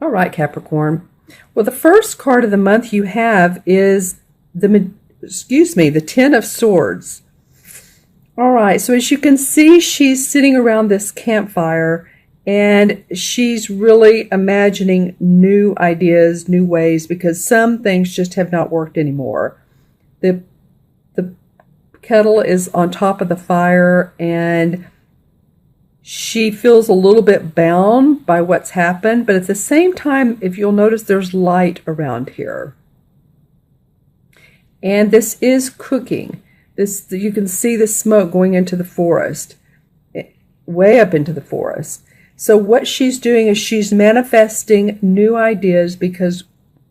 All right, Capricorn. Well, the first card of the month you have is the Ten of Swords. All right, so as you can see, she's sitting around this campfire and she's really imagining new ideas, new ways, because some things just have not worked anymore. The kettle is on top of the fire and she feels a little bit bound by what's happened, but at the same time, if you'll notice, there's light around here. And this is cooking. You can see the smoke going into the forest, way up into the forest. So what she's doing is she's manifesting new ideas because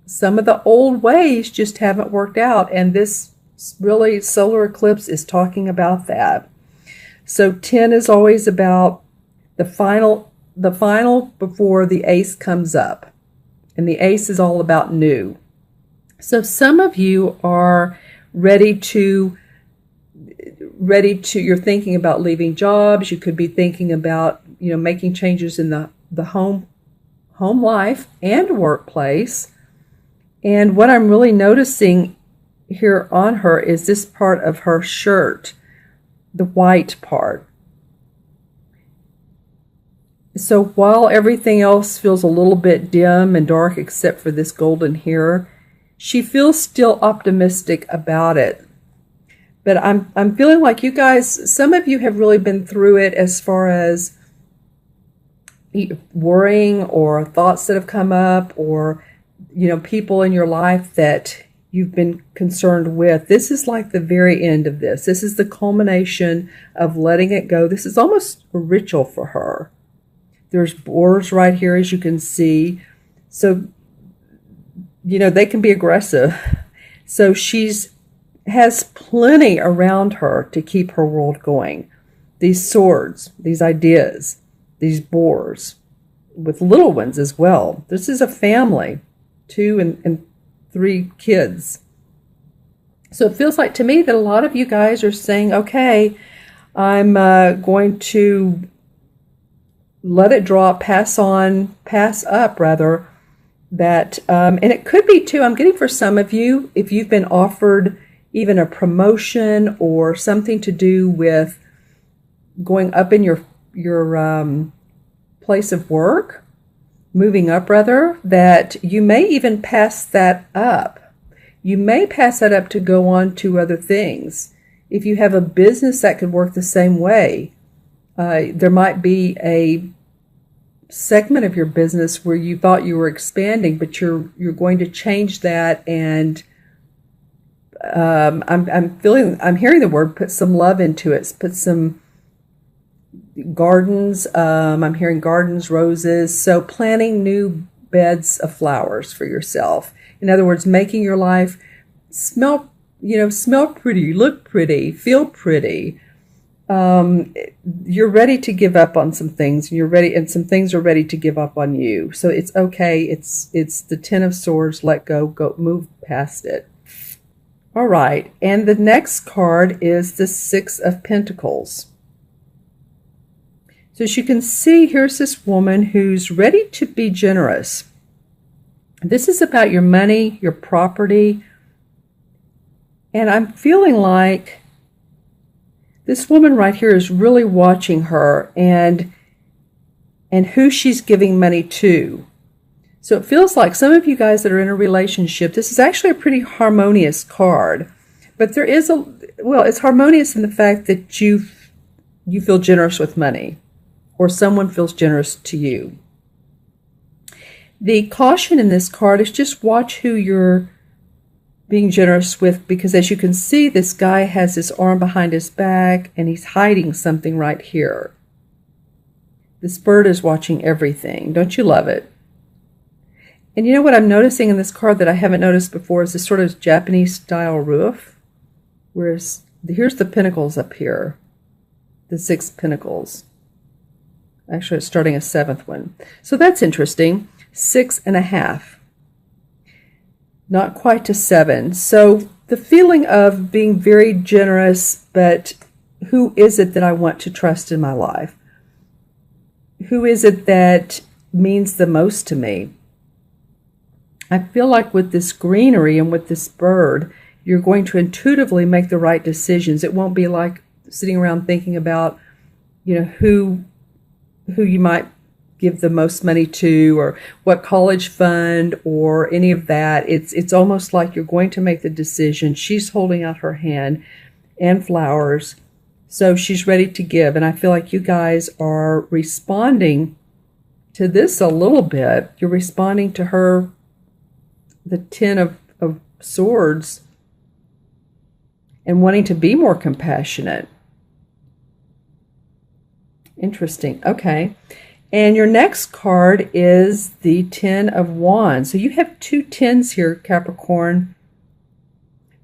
some of the old ways just haven't worked out. And this really solar eclipse is talking about that. So 10 is always about the final before the ace comes up. And the ace is all about new. So some of you are ready to, you're thinking about leaving jobs. You could be thinking about, making changes in the home life and workplace. And what I'm really noticing here on her is this part of her shirt, the white part. So while everything else feels a little bit dim and dark except for this golden here, she feels still optimistic about it. But I'm feeling like you guys, some of you have really been through it as far as worrying or thoughts that have come up or, people in your life that you've been concerned with. This is like the very end of this. This is the culmination of letting it go. This is almost a ritual for her. There's boars right here, as you can see. So, they can be aggressive. So has plenty around her to keep her world going. These swords, these ideas, these boars, with little ones as well. This is a family, 2 and 3 kids. So it feels like to me that a lot of you guys are saying, okay, I'm going to let it drop, pass up, that, and it could be too, I'm getting for some of you, if you've been offered even a promotion or something to do with going up in your place of work, moving up that you may even pass that up. You may pass that up to go on to other things. If you have a business that could work the same way, there might be a segment of your business where you thought you were expanding, but you're going to change that. And I'm hearing the word, put some love into it, put some gardens. I'm hearing gardens, roses. So planting new beds of flowers for yourself. In other words, making your life smell pretty, look pretty, feel pretty. You're ready to give up on some things, and you're ready, and some things are ready to give up on you. So it's okay. It's the 10 of Swords. Let go, move past it. All right. And the next card is the 6 of Pentacles. So as you can see, here's this woman who's ready to be generous. This is about your money, your property. And I'm feeling like this woman right here is really watching her and who she's giving money to. So it feels like some of you guys that are in a relationship, this is actually a pretty harmonious card. But there is it's harmonious in the fact that you feel generous with money, or someone feels generous to you. The caution in this card is just watch who you're being generous with, because as you can see, this guy has his arm behind his back and he's hiding something right here. This bird is watching everything. Don't you love it? And you know what I'm noticing in this card that I haven't noticed before is this sort of Japanese style roof. Whereas here's the pentacles up here. The 6 pentacles. Actually, it's starting a 7th one. So that's interesting. 6.5. Not quite to 7. So the feeling of being very generous, but who is it that I want to trust in my life? Who is it that means the most to me? I feel like with this greenery and with this bird, you're going to intuitively make the right decisions. It won't be like sitting around thinking about, who you might give the most money to, or what college fund, or any of that. It's almost like you're going to make the decision. She's holding out her hand and flowers, so she's ready to give. And I feel like you guys are responding to this a little bit. You're responding to her, the Ten of Swords, and wanting to be more compassionate. Interesting. Okay. And your next card is the Ten of Wands. So you have two tens here, Capricorn.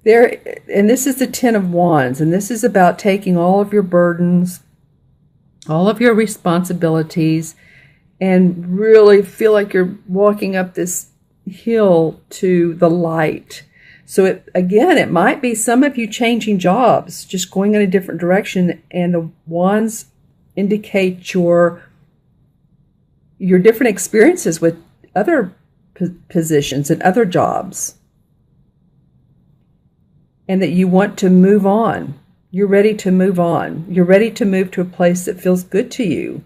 And this is the Ten of Wands. And this is about taking all of your burdens, all of your responsibilities, and really feel like you're walking up this hill to the light. So it might be some of you changing jobs, just going in a different direction. And the Wands indicate your different experiences with other positions and other jobs, and that you want to move on. You're ready to move on. You're ready to move to a place that feels good to you.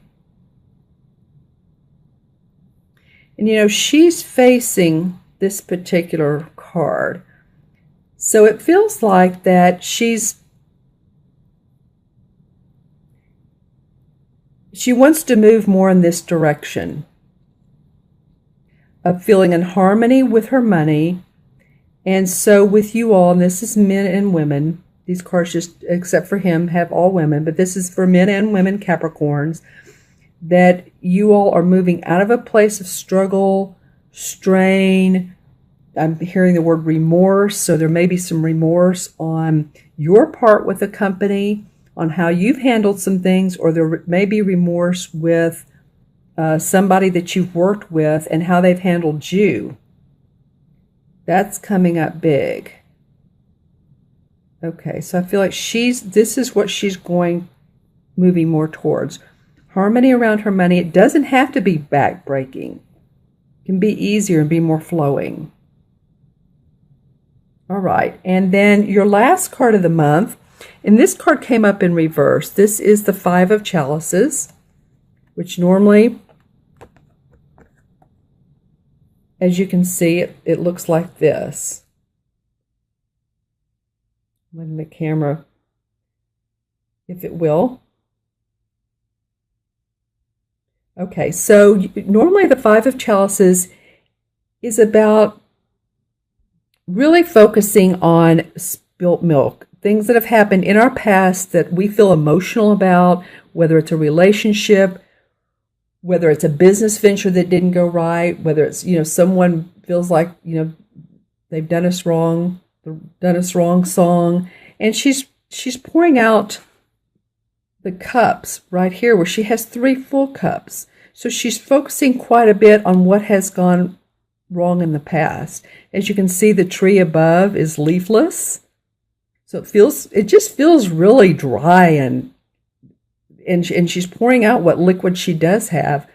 And she's facing this particular card. So it feels like that she wants to move more in this direction of feeling in harmony with her money. And so with you all, and this is men and women, these cards, just except for him, have all women, but this is for men and women Capricorns, that you all are moving out of a place of struggle, strain. I'm hearing the word remorse, so there may be some remorse on your part with the company, on how you've handled some things, or there may be remorse with somebody that you've worked with and how they've handled you. That's coming up big. Okay, so I feel like this is what she's moving more towards. Harmony around her money. It doesn't have to be backbreaking. It can be easier and be more flowing. All right, and then your last card of the month, and this card came up in reverse. This is the Five of Chalices, which normally, as you can see, it looks like this. Letting the camera, if it will. Okay, so normally the Five of Chalices is about really focusing on spilt milk, things that have happened in our past that we feel emotional about, whether it's a relationship, whether it's a business venture that didn't go right, whether it's, someone feels like, they've done us wrong song. And she's pouring out the cups right here where she has 3 full cups. So she's focusing quite a bit on what has gone wrong in the past. As you can see, the tree above is leafless. So it just feels really dry, and she's pouring out what liquid she does have,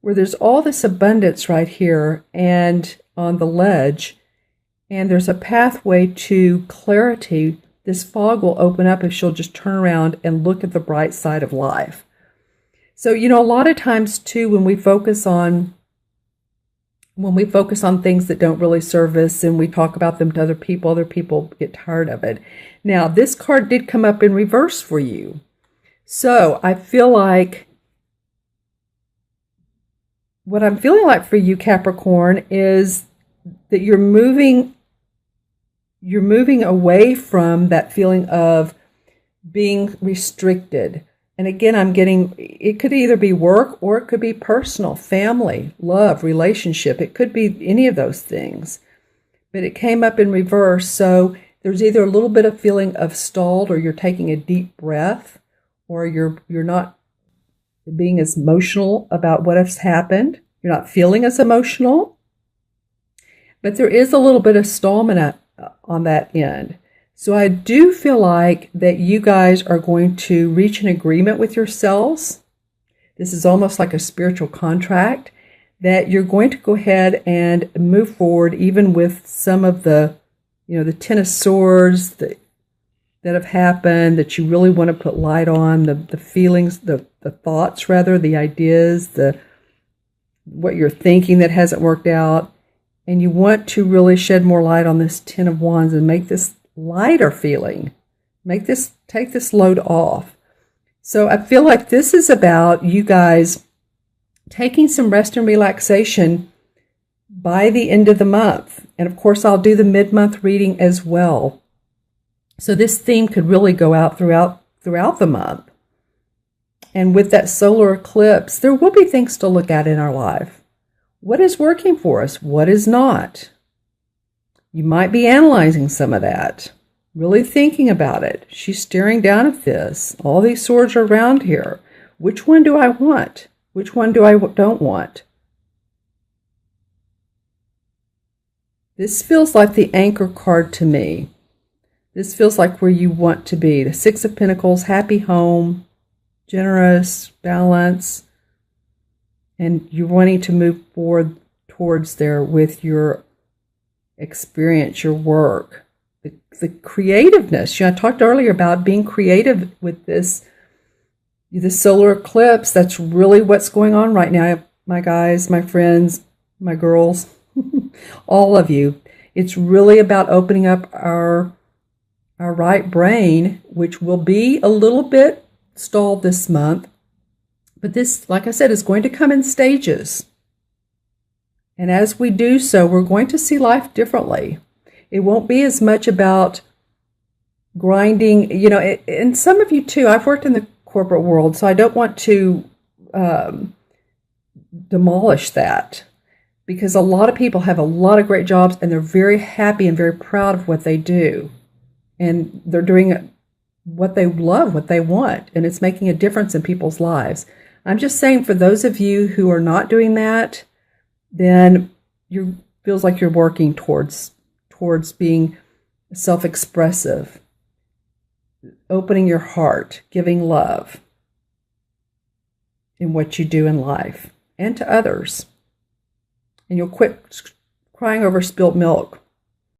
where there's all this abundance right here and on the ledge, and there's a pathway to clarity. This fog will open up if she'll just turn around and look at the bright side of life. So, a lot of times too, when we focus on things that don't really serve us and we talk about them to other people get tired of it. Now, this card did come up in reverse for you. So I feel like what I'm feeling like for you, Capricorn, is that you're moving away from that feeling of being restricted. And again, I'm getting, it could either be work or it could be personal, family, love, relationship. It could be any of those things. But it came up in reverse. So there's either a little bit of feeling of stalled, or you're taking a deep breath, or you're not being as emotional about what has happened. You're not feeling as emotional. But there is a little bit of stallment on that end. So I do feel like that you guys are going to reach an agreement with yourselves. This is almost like a spiritual contract that you're going to go ahead and move forward, even with some of the, the Ten of Swords that have happened, that you really want to put light on, the feelings, the thoughts, rather, the ideas, what you're thinking that hasn't worked out. And you want to really shed more light on this Ten of Wands and make this lighter feeling. Take this load off. So I feel like this is about you guys taking some rest and relaxation by the end of the month. And of course, I'll do the mid-month reading as well. So this theme could really go out throughout the month. And with that solar eclipse, there will be things to look at in our life. What is working for us? What is not? You might be analyzing some of that, really thinking about it. She's staring down at this. All these swords are around here. Which one do I want? Which one do I don't want? This feels like the Anchor card to me. This feels like where you want to be. The Six of Pentacles, happy home, generous, balance. And you're wanting to move forward towards there with your experience, your work, the creativeness. I talked earlier about being creative with this solar eclipse. That's really what's going on right now, my guys, my friends, my girls, all of you. It's really about opening up our right brain, which will be a little bit stalled this month. But this, like I said, is going to come in stages. And as we do so, we're going to see life differently. It won't be as much about grinding, and some of you too. I've worked in the corporate world, so I don't want to demolish that, because a lot of people have a lot of great jobs and they're very happy and very proud of what they do. And they're doing what they love, what they want, and it's making a difference in people's lives. I'm just saying, for those of you who are not doing that, then you feels like you're working towards being self-expressive, opening your heart, giving love in what you do in life and to others. And you'll quit crying over spilt milk.